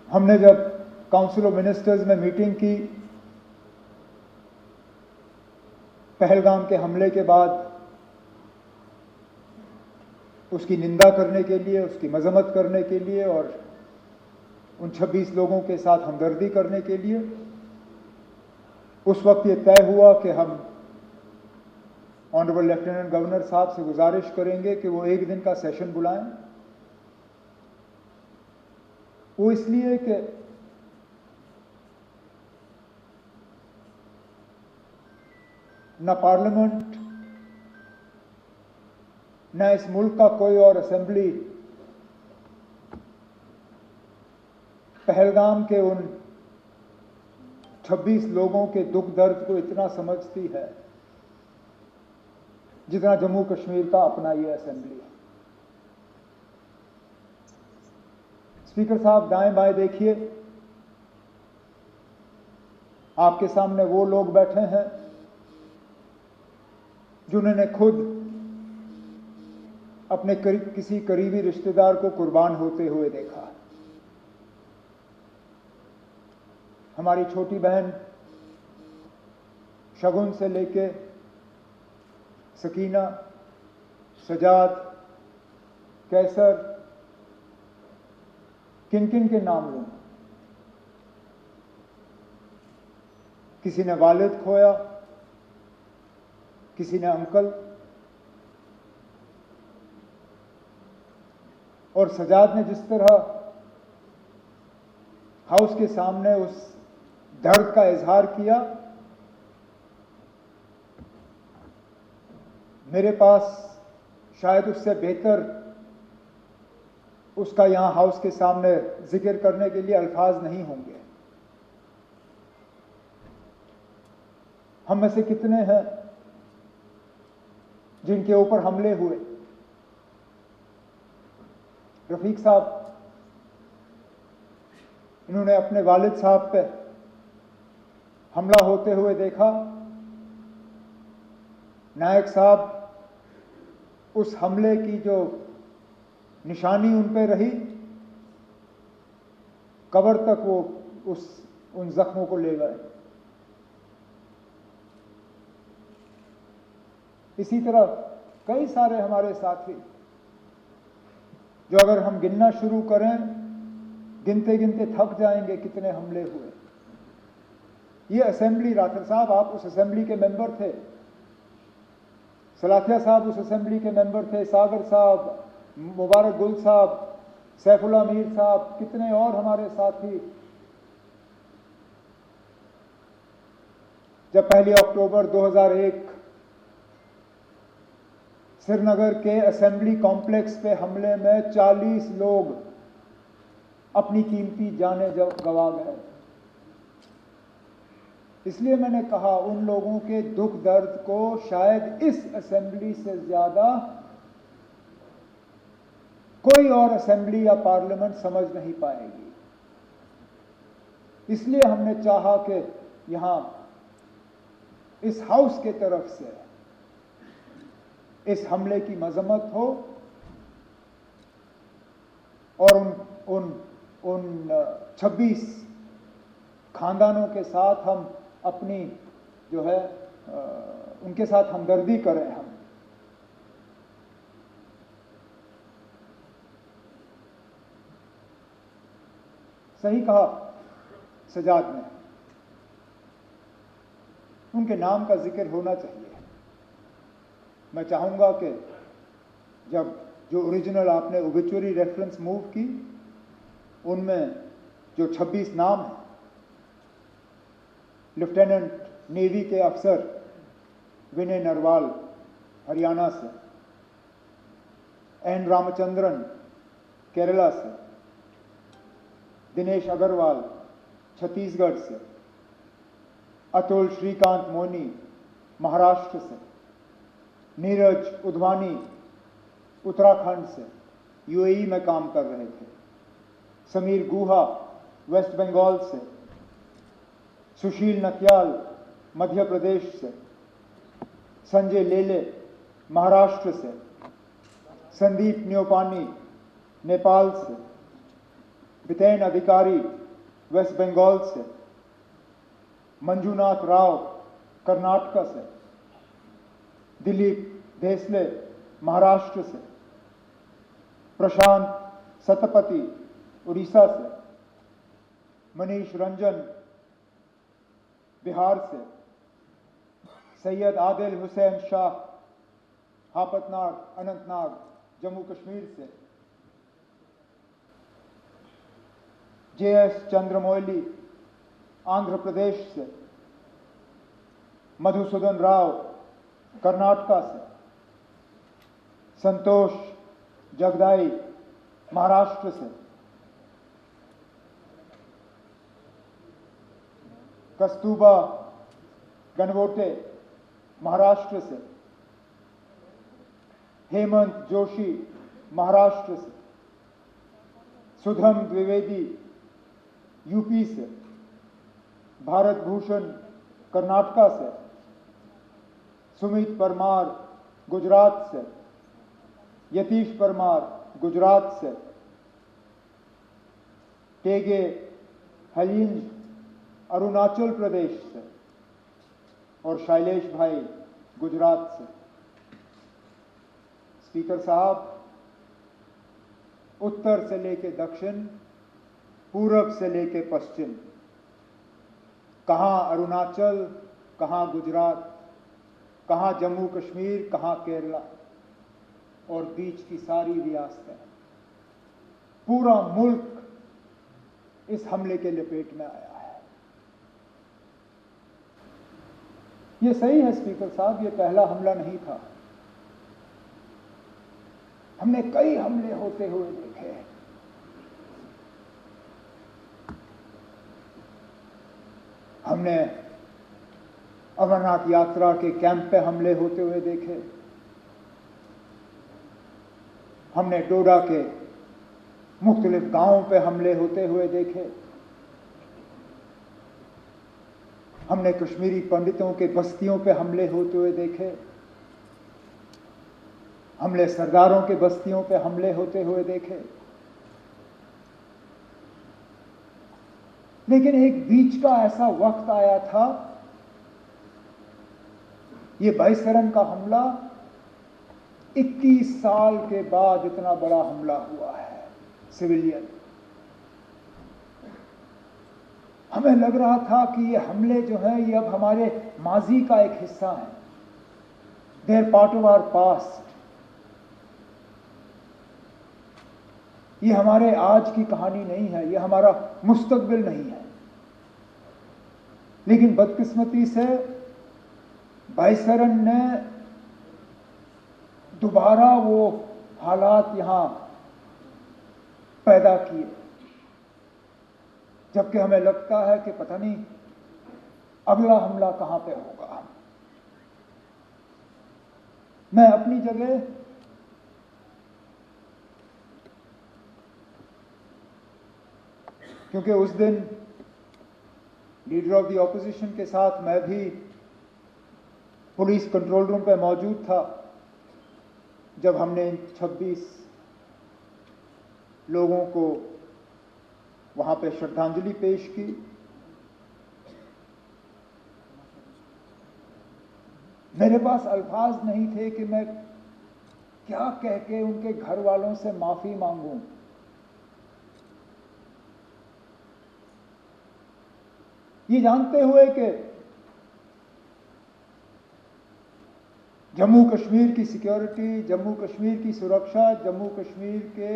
हमने जब council of ministers में मीटिंग की, पहलगाम के हमले के बाद उसकी निंदा करने के लिए, उसकी मजम्मत करने के लिए और उन 26 लोगों के साथ हमदर्दी करने के लिए, उस वक्त ये तय हुआ कि हम ऑनरेबल लेफ्टिनेंट गवर्नर साहब से गुजारिश करेंगे कि वो एक दिन का सेशन बुलाएं। वो इसलिए कि न पार्लियामेंट न इस मुल्क का कोई और असेंबली पहलगाम के उन 26 लोगों के दुख दर्द को इतना समझती है जितना जम्मू कश्मीर का अपना ये असेंबली है। स्पीकर साहब, दाएं बाएं देखिए, आपके सामने वो लोग बैठे हैं जिन्होंने खुद अपने किसी करीबी रिश्तेदार को कुर्बान होते हुए देखा। हमारी छोटी बहन शगुन से लेके सकीना, सजाद, कैसर, किन किन के नाम लूं? किसी ने वालिद खोया, किसी ने अंकल, और सजाद ने जिस तरह हाउस के सामने उस दर्द का इजहार किया, मेरे पास शायद उससे बेहतर उसका यहां हाउस के सामने जिक्र करने के लिए अल्फाज नहीं होंगे। हम में से कितने हैं जिनके ऊपर हमले हुए? रफीक साहब, इन्होंने अपने वालिद साहब पे हमला होते हुए देखा। नायक साहब, उस हमले की जो निशानी उन पे रही, कब्र तक वो उन जख्मों को ले गए। इसी तरह कई सारे हमारे साथी जो अगर हम गिनना शुरू करें, गिनते गिनते थक जाएंगे कितने हमले हुए। ये असेंबली, राठौर साहब आप उस असेंबली के मेंबर थे, सलाथिया साहब उस असेंबली के मेंबर थे, सागर साहब, मुबारक गुल साहब, सैफुल्ला मीर साहब, कितने और हमारे साथी जब 1 अक्टूबर 2001 श्रीनगर के असेंबली कॉम्प्लेक्स पे हमले में 40 लोग अपनी कीमती जानें गंवा गए। इसलिए मैंने कहा, उन लोगों के दुख दर्द को शायद इस असेंबली से ज्यादा कोई और असेंबली या पार्लियामेंट समझ नहीं पाएगी। इसलिए हमने चाहा कि यहां इस हाउस के तरफ से इस हमले की मजम्मत हो और उन 26 खानदानों के साथ हम अपनी जो है उनके साथ हमदर्दी करें। हम सही कहा सजाद ने, उनके नाम का जिक्र होना चाहिए। मैं चाहूंगा कि जब जो ओरिजिनल आपने ओबिचुअरी रेफरेंस मूव की, उनमें जो 26 नाम हैं, लेफ्टिनेंट नेवी के अफसर विनय नरवाल हरियाणा से, एन रामचंद्रन केरला से, दिनेश अग्रवाल छत्तीसगढ़ से, अतुल श्रीकांत मोनी महाराष्ट्र से, नीरज उधवानी उत्तराखंड से यूएई में काम कर रहे थे, समीर गुहा वेस्ट बंगाल से, सुशील नटियाल मध्य प्रदेश से, संजय लेले महाराष्ट्र से, संदीप न्योपानी नेपाल से, बितेन अधिकारी वेस्ट बंगाल से, मंजुनाथ राव कर्नाटक से, दिलीप देसले महाराष्ट्र से, प्रशांत सतपति उड़ीसा से, मनीष रंजन बिहार से, सैयद आदिल हुसैन शाह हापतनाग अनंतनाग जम्मू कश्मीर से, JS चंद्रमौली आंध्र प्रदेश से, मधुसूदन राव कर्नाटका से, संतोष जगदाई महाराष्ट्र से, कस्तूबा गणवोटे महाराष्ट्र से, हेमंत जोशी महाराष्ट्र से, सुधम द्विवेदी यूपी से, भारत भूषण कर्नाटका से, सुमित परमार गुजरात से, यतीश परमार गुजरात से, टेगे हलींज अरुणाचल प्रदेश से और शैलेश भाई गुजरात से। स्पीकर साहब, उत्तर से लेके दक्षिण, पूरब से लेके पश्चिम, कहां अरुणाचल, कहां गुजरात, कहां जम्मू कश्मीर, कहां केरला और बीच की सारी रियासतें, पूरा मुल्क इस हमले के लपेट में आया है। ये सही है स्पीकर साहब, ये पहला हमला नहीं था। हमने कई हमले होते हुए देखे हैं। हमने अमरनाथ यात्रा के कैंप पे हमले होते हुए देखे। हमने डोडा के मुख्तलिफ गांवों पे हमले होते हुए देखे। हमने कश्मीरी पंडितों के बस्तियों पे हमले होते हुए देखे। हमने सरदारों के बस्तियों पे हमले होते हुए देखे। लेकिन एक बीच का ऐसा वक्त आया था, ये बाईसरन का हमला 21 साल के बाद इतना बड़ा हमला हुआ है सिविलियन। हमें लग रहा था कि ये हमले जो हैं ये अब हमारे माजी का एक हिस्सा है, they are part of our past. ये हमारे आज की कहानी नहीं है, ये हमारा मुस्तकबिल नहीं है। लेकिन बदकिस्मती से बाईसरन ने दोबारा वो हालात यहां पैदा किए, जबकि हमें लगता है कि पता नहीं अगला हमला कहां पे होगा। मैं अपनी जगह क्योंकि उस दिन लीडर ऑफ द ऑपोजिशन के साथ मैं भी पुलिस कंट्रोल रूम पे मौजूद था जब हमने 26 लोगों को वहां पे श्रद्धांजलि पेश की। मेरे पास अल्फाज नहीं थे कि मैं क्या कह के उनके घर वालों से माफी मांगूं। ये जानते हुए कि जम्मू कश्मीर की सिक्योरिटी, जम्मू कश्मीर की सुरक्षा, जम्मू कश्मीर के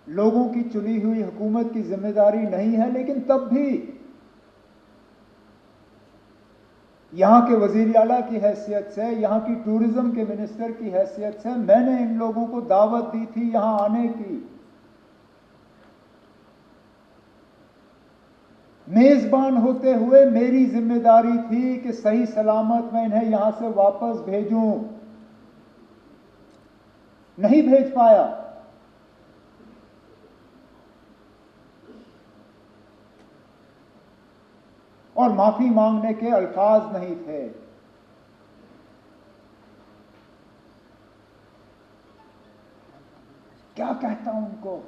लोगों की चुनी हुई हुकूमत की जिम्मेदारी नहीं है, लेकिन तब भी यहां के वजीर आला की हैसियत से, यहां की टूरिज्म के मिनिस्टर की हैसियत से मैंने इन लोगों को दावत दी थी यहां आने की। मेजबान होते हुए मेरी जिम्मेदारी थी कि सही सलामत मैं इन्हें यहां से वापस भेजूं। नहीं भेज पाया। और माफी मांगने के अल्फाज नहीं थे। क्या कहता हूं उनको?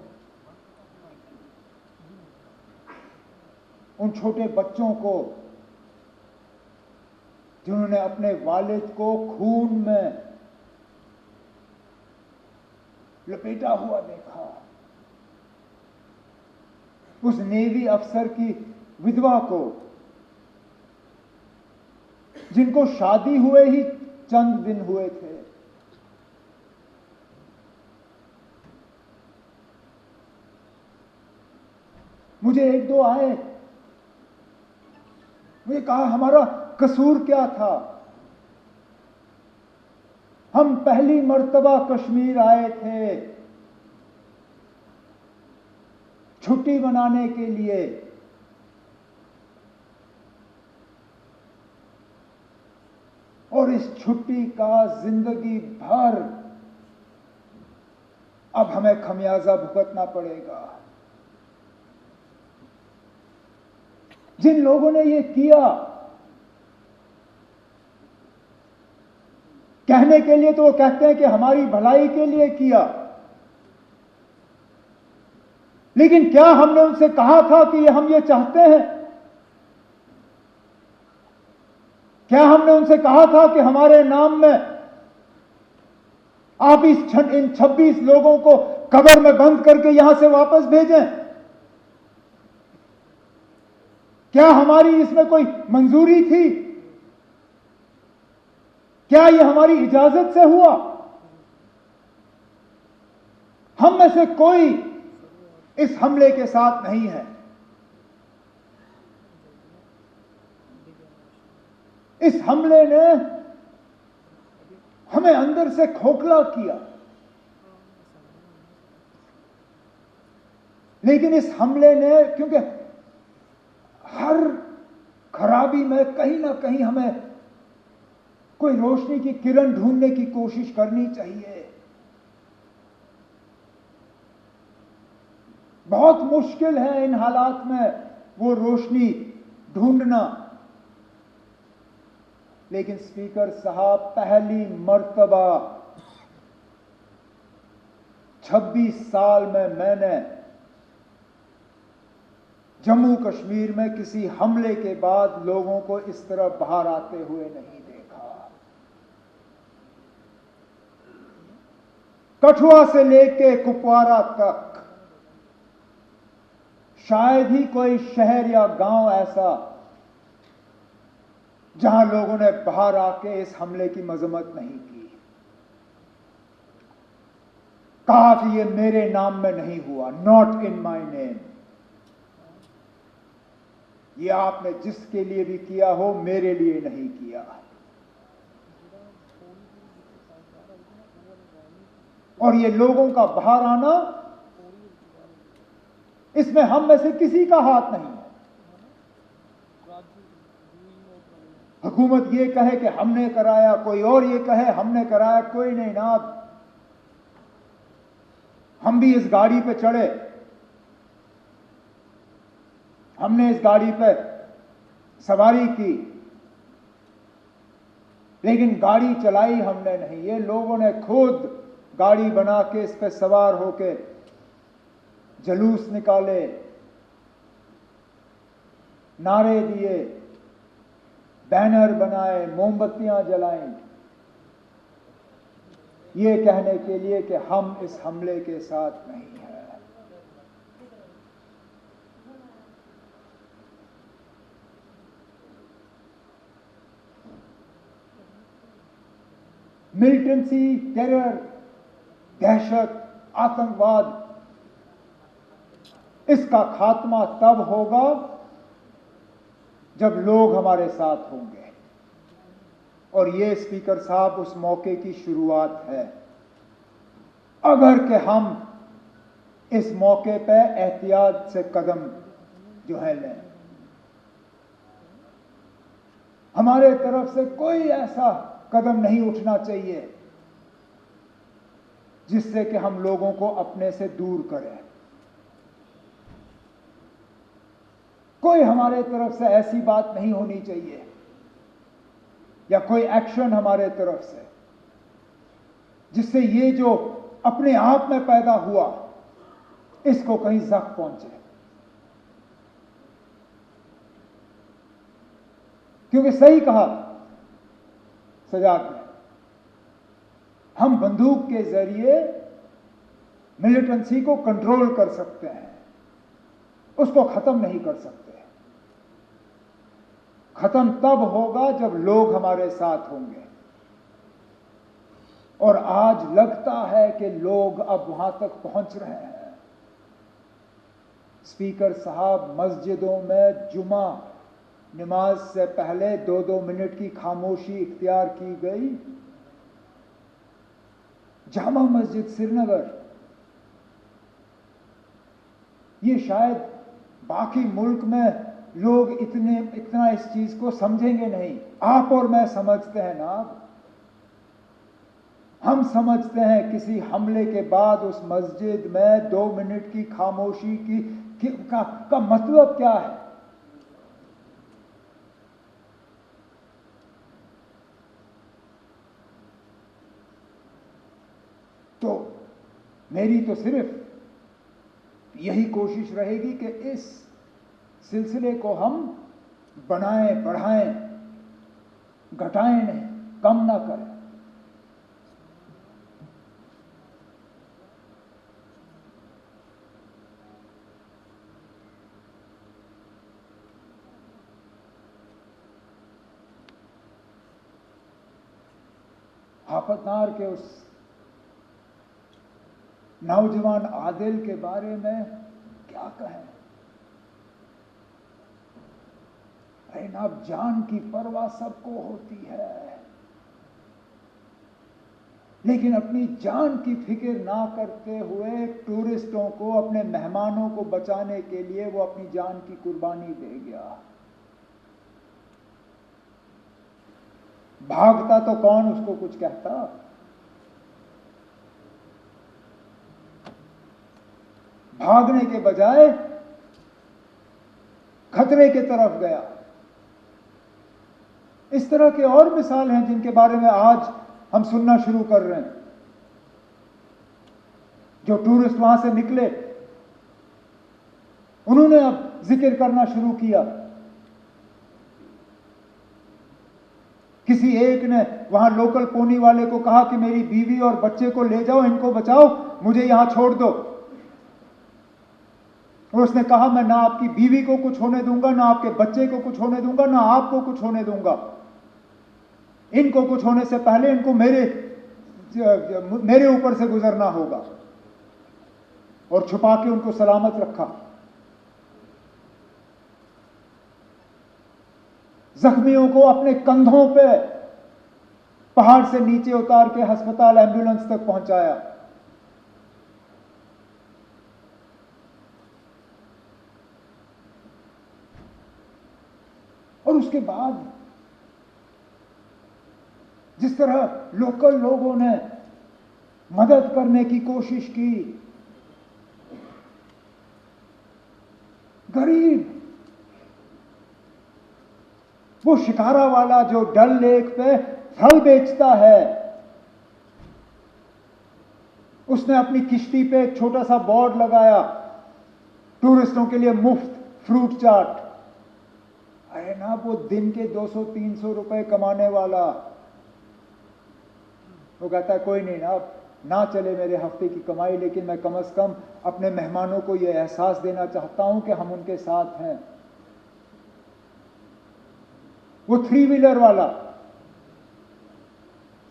उन छोटे बच्चों को जिन्होंने अपने वालिद को खून में लपेटा हुआ देखा, उस नेवी अफसर की विधवा को जिनको शादी हुए ही चंद दिन हुए थे, मुझे एक दो आए, मुझे कहा हमारा कसूर क्या था, हम पहली मर्तबा कश्मीर आए थे छुट्टी मनाने के लिए, और इस छुट्टी का जिंदगी भर अब हमें खमियाजा भुगतना पड़ेगा। जिन लोगों ने ये किया, कहने के लिए तो वो कहते हैं कि हमारी भलाई के लिए किया, लेकिन क्या हमने उनसे कहा था कि हम ये चाहते हैं? क्या हमने उनसे कहा था कि हमारे नाम में आप इन 26 लोगों को कब्र में बंद करके यहां से वापस भेजें? क्या हमारी इसमें कोई मंजूरी थी? क्या यह हमारी इजाजत से हुआ? हम में से कोई इस हमले के साथ नहीं है। इस हमले ने हमें अंदर से खोखला किया, लेकिन इस हमले ने, क्योंकि हर खराबी में कहीं ना कहीं हमें कोई रोशनी की किरण ढूंढने की कोशिश करनी चाहिए। बहुत मुश्किल है इन हालात में वो रोशनी ढूंढना, लेकिन स्पीकर साहब, पहली मर्तबा 26 साल में मैंने जम्मू कश्मीर में किसी हमले के बाद लोगों को इस तरह बाहर आते हुए नहीं देखा। कठुआ से लेके कुपवारा तक शायद ही कोई शहर या गांव ऐसा जहां लोगों ने बाहर आके इस हमले की मजम्मत नहीं की, कहा कि ये मेरे नाम में नहीं हुआ, नॉट इन माय नेम। ये आपने जिसके लिए भी किया हो, मेरे लिए नहीं किया। और ये लोगों का बाहर आना, इसमें हम में से किसी का हाथ नहीं है। हुकूमत ये कहे कि हमने कराया, कोई और ये कहे हमने कराया, कोई नहीं ना। हम भी इस गाड़ी पे चढ़े, हमने इस गाड़ी पे सवारी की, लेकिन गाड़ी चलाई हमने नहीं। ये लोगों ने खुद गाड़ी बना के इस पे सवार होके जुलूस निकाले, नारे दिए, बैनर बनाए, मोमबत्तियां जलाई, ये कहने के लिए कि हम इस हमले के साथ नहीं हैं। मिलिटेंसी, टेरर, दहशत, आतंकवाद, इसका खात्मा तब होगा जब लोग हमारे साथ होंगे। और ये स्पीकर साहब उस मौके की शुरुआत है। अगर कि हम इस मौके पे एहतियात से कदम जो है लें, हमारे तरफ से कोई ऐसा कदम नहीं उठना चाहिए जिससे कि हम लोगों को अपने से दूर करें। कोई हमारे तरफ से ऐसी बात नहीं होनी चाहिए या कोई एक्शन हमारे तरफ से जिससे ये जो अपने आप में पैदा हुआ इसको कहीं जख्म पहुंचे। क्योंकि सही कहा सजाद ने, हम बंदूक के जरिए मिलिटेंसी को कंट्रोल कर सकते हैं, उसको खत्म नहीं कर सकते। खत्म तब होगा जब लोग हमारे साथ होंगे, और आज लगता है कि लोग अब वहां तक पहुंच रहे हैं। स्पीकर साहब, मस्जिदों में जुमा नमाज से पहले 2-2 मिनट की खामोशी इख्तियार की गई। जामा मस्जिद श्रीनगर, ये शायद बाकी मुल्क में लोग इतना इस चीज को समझेंगे नहीं। आप और मैं समझते हैं ना। हम समझते हैं किसी हमले के बाद उस मस्जिद में 2 मिनट की खामोशी का मतलब क्या है। तो मेरी तो सिर्फ यही कोशिश रहेगी कि इस सिलसिले को हम बनाएं, बढ़ाएं, घटाएं नहीं, कम ना करें। आफतनार के उस नौजवान आदिल के बारे में क्या कहें। अरे ना, जान की परवाह सबको होती है, लेकिन अपनी जान की फिक्र ना करते हुए टूरिस्टों को, अपने मेहमानों को बचाने के लिए वो अपनी जान की कुर्बानी दे गया। भागता तो कौन उसको कुछ कहता। भागने के बजाय खतरे की तरफ गया। इस तरह के और मिसाल हैं जिनके बारे में आज हम सुनना शुरू कर रहे हैं। जो टूरिस्ट वहां से निकले, उन्होंने अब जिक्र करना शुरू किया। किसी एक ने वहां लोकल पोनी वाले को कहा कि मेरी बीवी और बच्चे को ले जाओ, इनको बचाओ, मुझे यहां छोड़ दो। और उसने कहा, मैं ना आपकी बीवी को कुछ होने दूंगा, ना आपके बच्चे को कुछ होने दूंगा, ना आपको कुछ होने दूंगा। इनको कुछ होने से पहले इनको मेरे ऊपर से गुजरना होगा। और छुपा के उनको सलामत रखा। जख्मियों को अपने कंधों पे पहाड़ से नीचे उतार के अस्पताल, एम्बुलेंस तक पहुंचाया। और उसके बाद जिस तरह लोकल लोगों ने मदद करने की कोशिश की, गरीब वो शिकारा वाला जो डल लेक पे फल बेचता है, उसने अपनी किश्ती पे एक छोटा सा बोर्ड लगाया, टूरिस्टों के लिए मुफ्त फ्रूट चाट। अरे ना, वो दिन के 200-300 रुपए कमाने वाला, वो कहता है कोई नहीं ना चले मेरे हफ्ते की कमाई, लेकिन मैं कम से कम अपने मेहमानों को यह एहसास देना चाहता हूं कि हम उनके साथ हैं। वो 3 व्हीलर वाला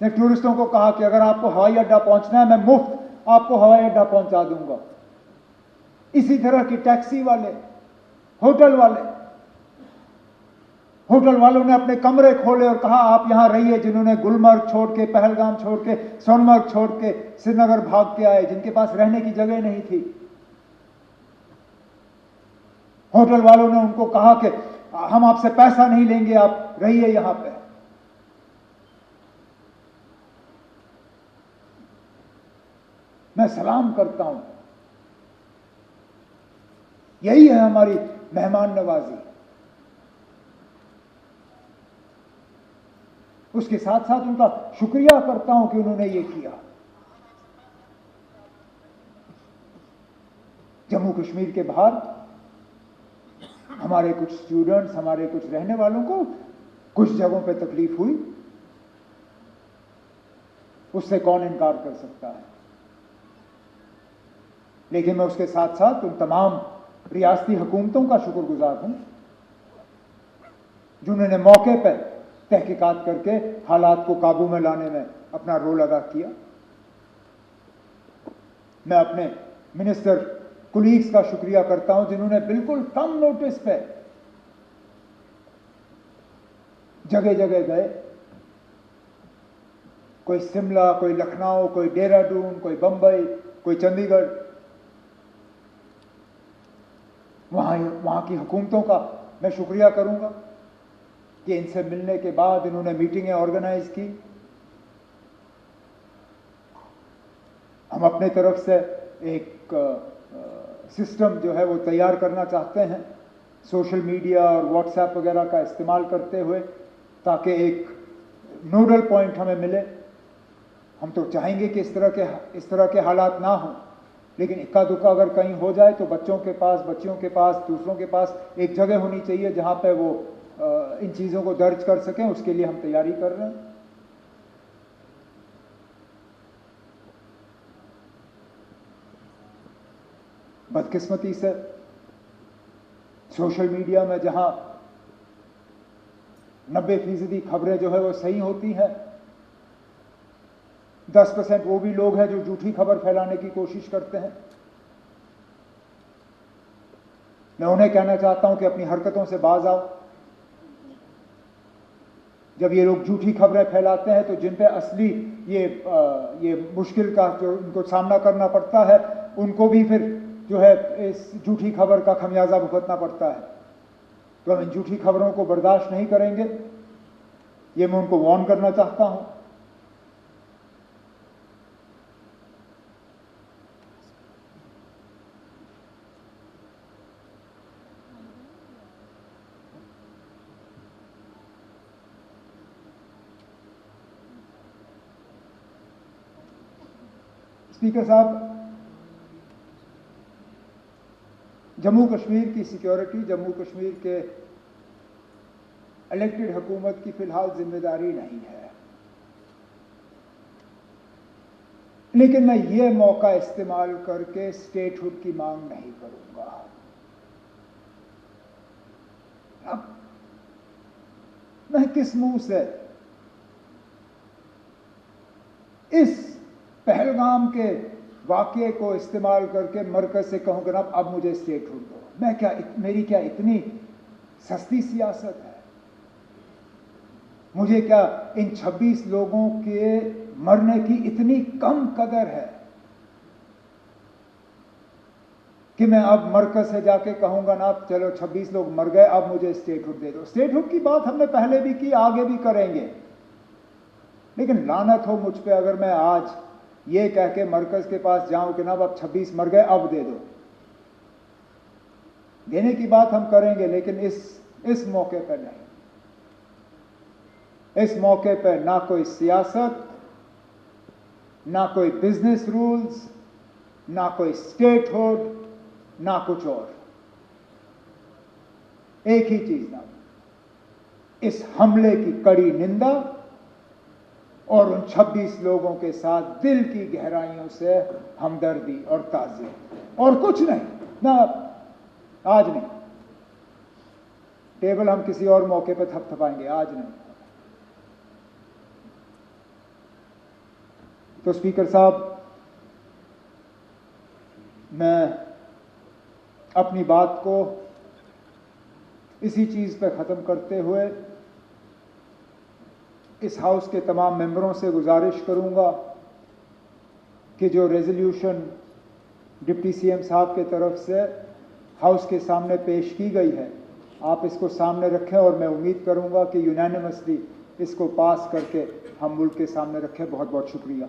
ने टूरिस्टों को कहा कि अगर आपको हवाई अड्डा पहुंचना है, मैं मुफ्त आपको हवाई अड्डा पहुंचा दूंगा। इसी तरह की टैक्सी वाले, होटल वालों ने अपने कमरे खोले और कहा आप यहां रहिए। जिन्होंने गुलमर्ग छोड़ के, पहलगाम छोड़ के, सोनमर्ग छोड़ के श्रीनगर भाग के आए, जिनके पास रहने की जगह नहीं थी, होटल वालों ने उनको कहा कि हम आपसे पैसा नहीं लेंगे, आप रहिए यहां पे। मैं सलाम करता हूं। यही है हमारी मेहमान नवाजी। उसके साथ साथ उनका शुक्रिया करता हूं कि उन्होंने ये किया। जम्मू कश्मीर के बाहर हमारे कुछ स्टूडेंट्स, हमारे कुछ रहने वालों को कुछ जगहों पे तकलीफ हुई, उससे कौन इनकार कर सकता है। लेकिन मैं उसके साथ साथ उन तमाम रियासती हुकूमतों का शुक्रगुजार हूं जिन्होंने मौके पर तहकीकात करके हालात को काबू में लाने में अपना रोल अदा किया। मैं अपने मिनिस्टर कुलीग्स का शुक्रिया करता हूं जिन्होंने बिल्कुल कम नोटिस पे जगह जगह गए, कोई शिमला, कोई लखनऊ, कोई देहरादून, कोई बंबई, कोई चंडीगढ़। वहां की हुकूमतों का मैं शुक्रिया करूंगा कि इनसे मिलने के बाद इन्होंने मीटिंगें ऑर्गेनाइज की। हम अपने तरफ से एक सिस्टम जो है वो तैयार करना चाहते हैं, सोशल मीडिया और व्हाट्सएप वगैरह का इस्तेमाल करते हुए, ताकि एक नोडल पॉइंट हमें मिले। हम तो चाहेंगे कि इस तरह के हालात ना हो, लेकिन इक्का दुक्का अगर कहीं हो जाए तो बच्चों के पास, दूसरों के पास एक जगह होनी चाहिए जहां पे वो इन चीज़ों को दर्ज कर सकें। उसके लिए हम तैयारी कर रहे हैं। बदकिस्मती से सोशल मीडिया में जहां 90% खबरें जो है वो सही होती हैं, 10% वो भी लोग हैं जो झूठी खबर फैलाने की कोशिश करते हैं। मैं उन्हें कहना चाहता हूं कि अपनी हरकतों से बाज आओ। जब ये लोग झूठी खबरें फैलाते हैं तो जिन पे असली ये मुश्किल का जो उनको सामना करना पड़ता है, उनको भी फिर जो है इस झूठी खबर का खमियाजा भुगतना पड़ता है। तो हम इन झूठी खबरों को बर्दाश्त नहीं करेंगे, ये मैं उनको वार्न करना चाहता हूं। स्पीकर साहब, जम्मू कश्मीर की सिक्योरिटी जम्मू कश्मीर के इलेक्टेड हुकूमत की फिलहाल जिम्मेदारी नहीं है, लेकिन मैं ये मौका इस्तेमाल करके स्टेटहुड की मांग नहीं करूंगा। अब मैं किस मुंह से इस पहलगाम के वाकये को इस्तेमाल करके मरकज से कहूंगा ना अब मुझे स्टेटहुड दो। मेरी क्या इतनी सस्ती सियासत है? मुझे क्या इन 26 लोगों के मरने की इतनी कम कदर है कि मैं अब मरकज से जाके कहूंगा ना अब चलो 26 लोग मर गए, अब मुझे स्टेटहुड दे दो। स्टेटहुड की बात हमने पहले भी की, आगे भी करेंगे, लेकिन लानत हो मुझ पे अगर मैं आज ये कह के मरकज के पास जाऊं कि ना अब 26 मर गए, अब दे दो। देने की बात हम करेंगे, लेकिन इस मौके पर नहीं। इस मौके पर ना कोई सियासत, ना कोई बिजनेस रूल्स, ना कोई स्टेटहुड, ना कुछ और। एक ही चीज ना, इस हमले की कड़ी निंदा और उन 26 लोगों के साथ दिल की गहराइयों से हमदर्दी और ताज़ियत, और कुछ नहीं। ना आज नहीं, टेबल हम किसी और मौके पर थपथपाएंगे, आज नहीं। तो स्पीकर साहब, मैं अपनी बात को इसी चीज पर खत्म करते हुए इस हाउस के तमाम मेंबरों से गुजारिश करूंगा कि जो रेजोल्यूशन डिप्टी सीएम साहब के तरफ से हाउस के सामने पेश की गई है, आप इसको सामने रखें और मैं उम्मीद करूंगा कि यूनानिमसली इसको पास करके हम मुल्क के सामने रखें। बहुत बहुत शुक्रिया।